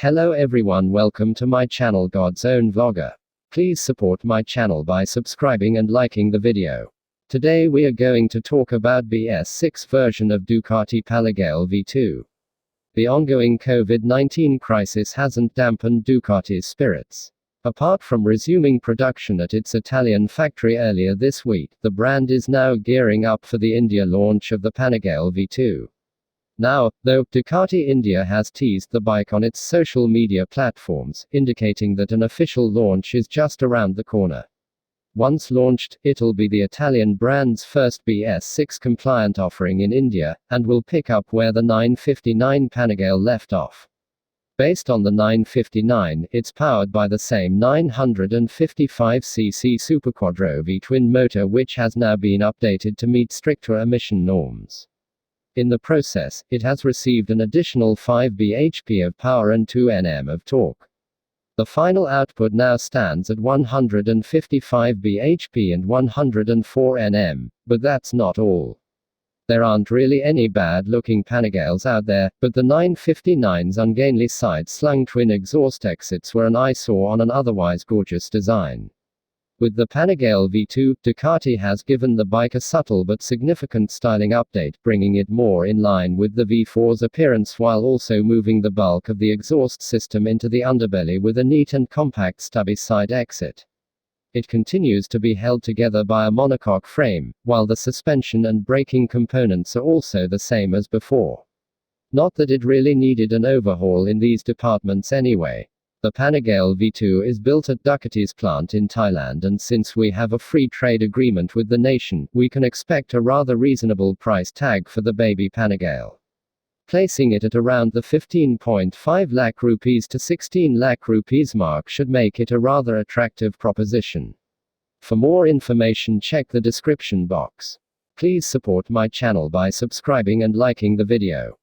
Hello everyone, welcome to my channel God's Own Vlogger. Please support my channel by subscribing and liking the video. Today we are going to talk about BS6 version of Ducati Panigale V2. The ongoing COVID-19 crisis hasn't dampened Ducati's spirits. Apart from resuming production at its Italian factory earlier this week, the brand is now gearing up for the India launch of the Panigale V2. Now, though, Ducati India has teased the bike on its social media platforms, indicating that an official launch is just around the corner. Once launched, it'll be the Italian brand's first BS6 compliant offering in India, and will pick up where the 959 Panigale left off. Based on the 959, it's powered by the same 955cc Superquadro V-twin motor, which has now been updated to meet stricter emission norms. In the process, it has received an additional 5 bhp of power and 2 Nm of torque. The final output now stands at 155 bhp and 104 Nm, but that's not all. There aren't really any bad-looking Panigales out there, but the 959's ungainly side-slung twin exhaust exits were an eyesore on an otherwise gorgeous design. With the Panigale V2, Ducati has given the bike a subtle but significant styling update, bringing it more in line with the V4's appearance while also moving the bulk of the exhaust system into the underbelly with a neat and compact stubby side exit. It continues to be held together by a monocoque frame, while the suspension and braking components are also the same as before. Not that it really needed an overhaul in these departments anyway. The Panigale V2 is built at Ducati's plant in Thailand, and since we have a free trade agreement with the nation, we can expect a rather reasonable price tag for the baby Panigale. Placing it at around the 15.5 lakh rupees to 16 lakh rupees mark should make it a rather attractive proposition. For more information, check the description box. Please support my channel by subscribing and liking the video.